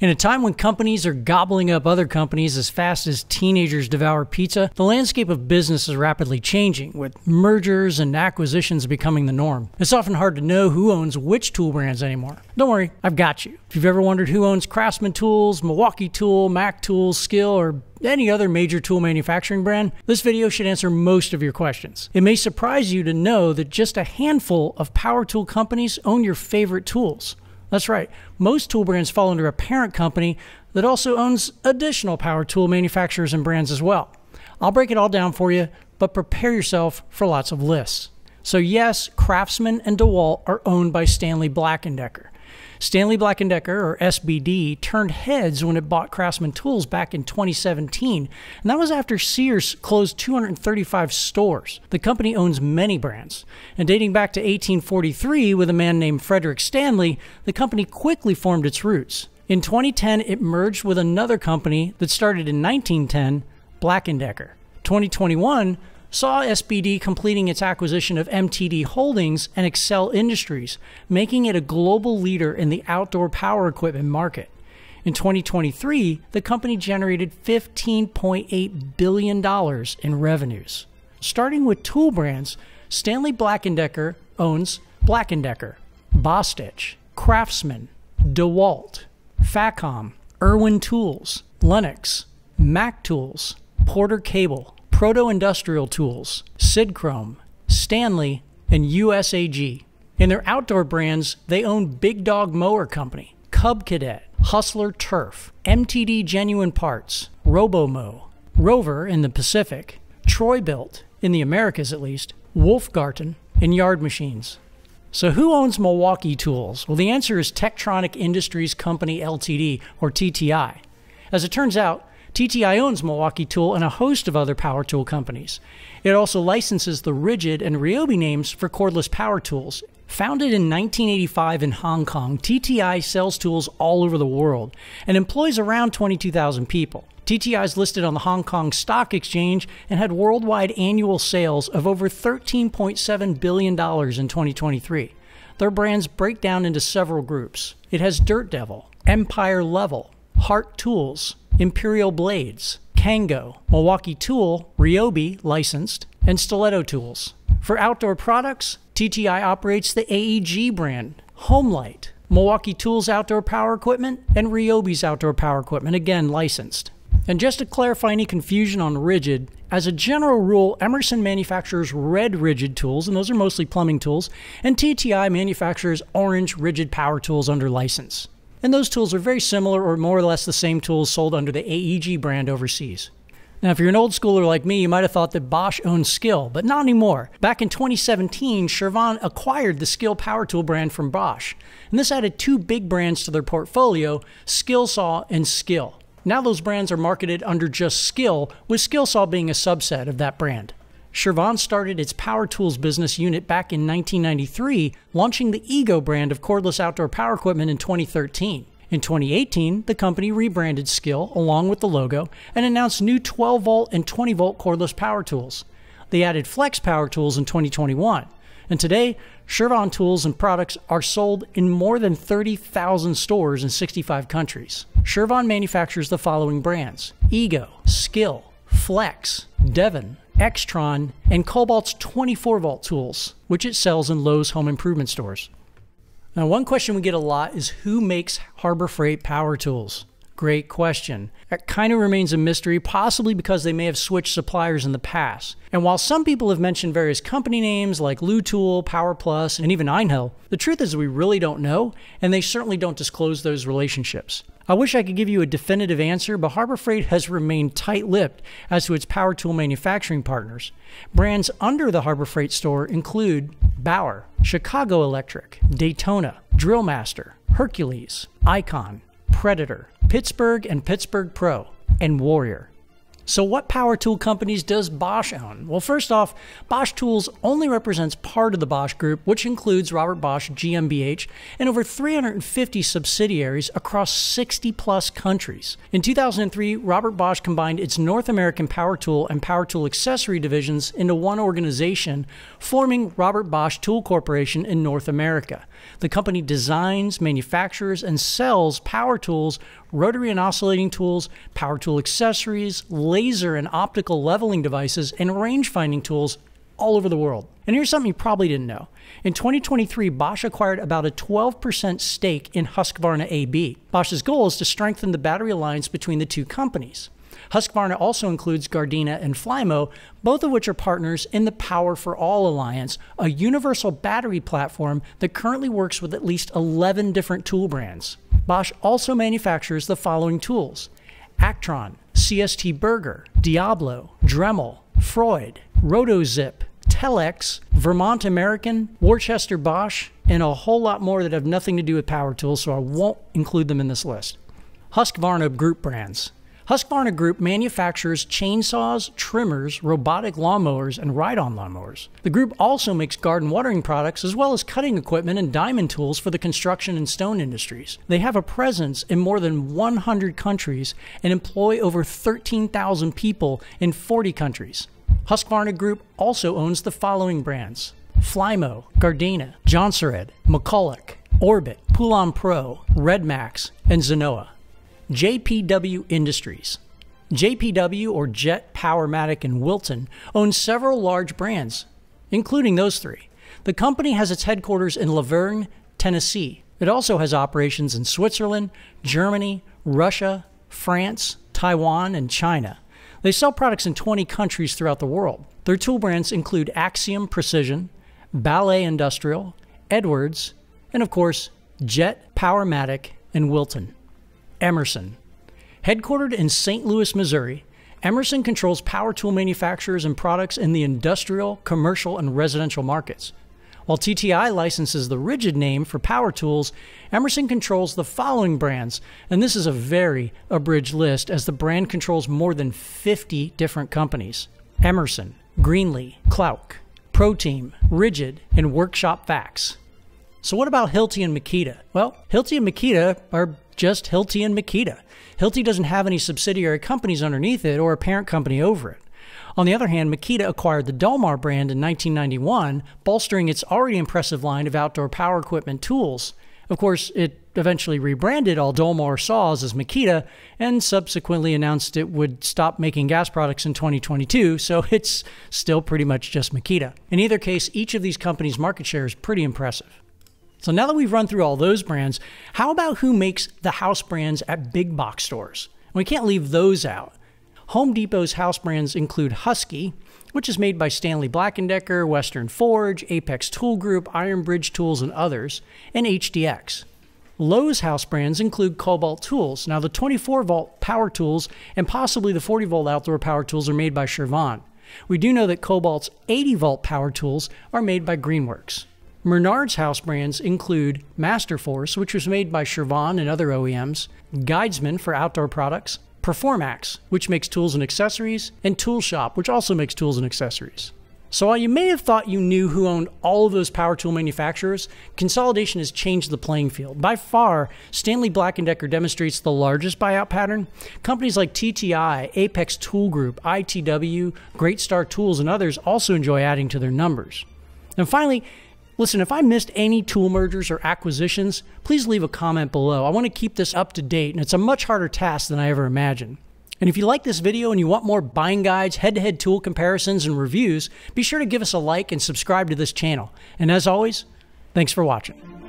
In a time when companies are gobbling up other companies as fast as teenagers devour pizza, the landscape of business is rapidly changing, with mergers and acquisitions becoming the norm. It's often hard to know who owns which tool brands anymore. Don't worry, I've got you. If you've ever wondered who owns Craftsman Tools, Milwaukee Tool, Mac Tools, Skill, or any other major tool manufacturing brand, this video should answer most of your questions. It may surprise you to know that just a handful of power tool companies own your favorite tools. That's right, most tool brands fall under a parent company that also owns additional power tool manufacturers and brands as well. I'll break it all down for you, but prepare yourself for lots of lists. So yes, Craftsman and DeWalt are owned by Stanley Black & Decker. Stanley Black & Decker, or SBD, turned heads when it bought Craftsman Tools back in 2017, and that was after Sears closed 235 stores. The company owns many brands, and dating back to 1843 with a man named Frederick Stanley, the company quickly formed its roots. In 2010, it merged with another company that started in 1910, Black & Decker. 2021 saw SBD completing its acquisition of MTD Holdings and Excel Industries, making it a global leader in the outdoor power equipment market. In 2023, the company generated $15.8 billion in revenues. Starting with tool brands, Stanley Black & Decker owns Black & Decker, Bosch, Craftsman, DeWalt, Facom, Irwin Tools, Lennox, Mac Tools, Porter Cable, Proto Industrial Tools, Sidchrome, Stanley, and USAG. In their outdoor brands, they own Big Dog Mower Company, Cub Cadet, Hustler Turf, MTD Genuine Parts, Robomo, Rover in the Pacific, Troy-Bilt, in the Americas at least, Wolfgarten, and Yard Machines. So who owns Milwaukee Tools? Well, the answer is Tektronix Industries Company Ltd, or TTI. As it turns out, TTI owns Milwaukee Tool and a host of other power tool companies. It also licenses the Rigid and Ryobi names for cordless power tools. Founded in 1985 in Hong Kong, TTI sells tools all over the world and employs around 22,000 people. TTI is listed on the Hong Kong Stock Exchange and had worldwide annual sales of over $13.7 billion in 2023. Their brands break down into several groups. It has Dirt Devil, Empire Level, Hart Tools, Imperial Blades, Kango, Milwaukee Tool, Ryobi licensed, and Stiletto Tools. For outdoor products, TTI operates the AEG brand, Homelight, Milwaukee Tools outdoor power equipment, and Ryobi's outdoor power equipment, again licensed. And just to clarify any confusion on Rigid, as a general rule, Emerson manufactures red Rigid tools, and those are mostly plumbing tools, and TTI manufactures orange Rigid power tools under license. And those tools are very similar or more or less the same tools sold under the AEG brand overseas. Now, if you're an old schooler like me, you might have thought that Bosch owned Skill, but not anymore. Back in 2017, Husqvarna acquired the Skill power tool brand from Bosch, and this added two big brands to their portfolio, Skillsaw and Skill. Now those brands are marketed under just Skill, with Skillsaw being a subset of that brand. Husqvarna started its power tools business unit back in 1993, launching the Ego brand of cordless outdoor power equipment in 2013. In 2018, the company rebranded Skill along with the logo and announced new 12-volt and 20-volt cordless power tools. They added Flex power tools in 2021. And today, Husqvarna tools and products are sold in more than 30,000 stores in 65 countries. Husqvarna manufactures the following brands: Ego, Skill, Flex, Devon, Extron, and Cobalt's 24-volt tools, which it sells in Lowe's home improvement stores. Now, one question we get a lot is who makes Harbor Freight power tools? Great question. That kind of remains a mystery, possibly because they may have switched suppliers in the past. And while some people have mentioned various company names like Lou Tool, Power Plus, and even Einhell, the truth is we really don't know, and they certainly don't disclose those relationships. I wish I could give you a definitive answer, but Harbor Freight has remained tight-lipped as to its power tool manufacturing partners. Brands under the Harbor Freight store include Bauer, Chicago Electric, Daytona, Drillmaster, Hercules, Icon, Predator, Pittsburgh and Pittsburgh Pro, and Warrior. So what power tool companies does Bosch own? Well, first off, Bosch Tools only represents part of the Bosch Group, which includes Robert Bosch GmbH and over 350 subsidiaries across 60-plus countries. In 2003, Robert Bosch combined its North American power tool and power tool accessory divisions into one organization, forming Robert Bosch Tool Corporation in North America. The company designs, manufactures, and sells power tools, rotary and oscillating tools, power tool accessories, laser and optical leveling devices, and range-finding tools all over the world. And here's something you probably didn't know. In 2023, Bosch acquired about a 12% stake in Husqvarna AB. Bosch's goal is to strengthen the battery alliance between the two companies. Husqvarna also includes Gardena and Flymo, both of which are partners in the Power for All Alliance, a universal battery platform that currently works with at least 11 different tool brands. Bosch also manufactures the following tools: Actron, CST Berger, Diablo, Dremel, Freud, RotoZip, Telex, Vermont American, Worcester Bosch, and a whole lot more that have nothing to do with power tools, so I won't include them in this list. Husqvarna Group brands. Husqvarna Group manufactures chainsaws, trimmers, robotic lawnmowers, and ride-on lawnmowers. The group also makes garden watering products as well as cutting equipment and diamond tools for the construction and stone industries. They have a presence in more than 100 countries and employ over 13,000 people in 40 countries. Husqvarna Group also owns the following brands: Flymo, Gardena, Jonsered, McCulloch, Orbit, Poulon Pro, Redmax, and Zenoa. JPW Industries. JPW, or Jet, Powermatic, and Wilton, owns several large brands, including those three. The company has its headquarters in Laverne, Tennessee. It also has operations in Switzerland, Germany, Russia, France, Taiwan, and China. They sell products in 20 countries throughout the world. Their tool brands include Axiom Precision, Ballet Industrial, Edwards, and of course, Jet, Powermatic, and Wilton. Emerson. Headquartered in St. Louis, Missouri, Emerson controls power tool manufacturers and products in the industrial, commercial, and residential markets. While TTI licenses the rigid name for power tools, Emerson controls the following brands, and this is a very abridged list as the brand controls more than 50 different companies: Emerson, Greenlee, Klauck, ProTeam, Rigid, and Workshop Vax. So what about Hilty and Makita? Well, Hilty and Makita are just Hilty and Makita. Hilty doesn't have any subsidiary companies underneath it or a parent company over it. On the other hand, Makita acquired the Dolmar brand in 1991, bolstering its already impressive line of outdoor power equipment tools. Of course, it eventually rebranded all Dolmar saws as Makita and subsequently announced it would stop making gas products in 2022, so it's still pretty much just Makita. In either case, each of these companies' market share is pretty impressive. So now that we've run through all those brands, how about who makes the house brands at big box stores? We can't leave those out. Home Depot's house brands include Husky, which is made by Stanley Black & Decker, Western Forge, Apex Tool Group, Iron Bridge Tools, and others, and HDX. Lowe's house brands include Cobalt Tools. Now the 24-volt power tools and possibly the 40-volt outdoor power tools are made by Shervan. We do know that Cobalt's 80-volt power tools are made by Greenworks. Menard's house brands include Masterforce, which was made by Shervan and other OEMs, Guidesman for outdoor products, Performax, which makes tools and accessories, and Tool Shop, which also makes tools and accessories. So while you may have thought you knew who owned all of those power tool manufacturers, consolidation has changed the playing field. By far, Stanley Black & Decker demonstrates the largest buyout pattern. Companies like TTI, Apex Tool Group, ITW, Great Star Tools, and others also enjoy adding to their numbers. And finally, listen, if I missed any tool mergers or acquisitions, please leave a comment below. I want to keep this up to date, and it's a much harder task than I ever imagined. And if you like this video and you want more buying guides, head-to-head tool comparisons, and reviews, be sure to give us a like and subscribe to this channel. And as always, thanks for watching.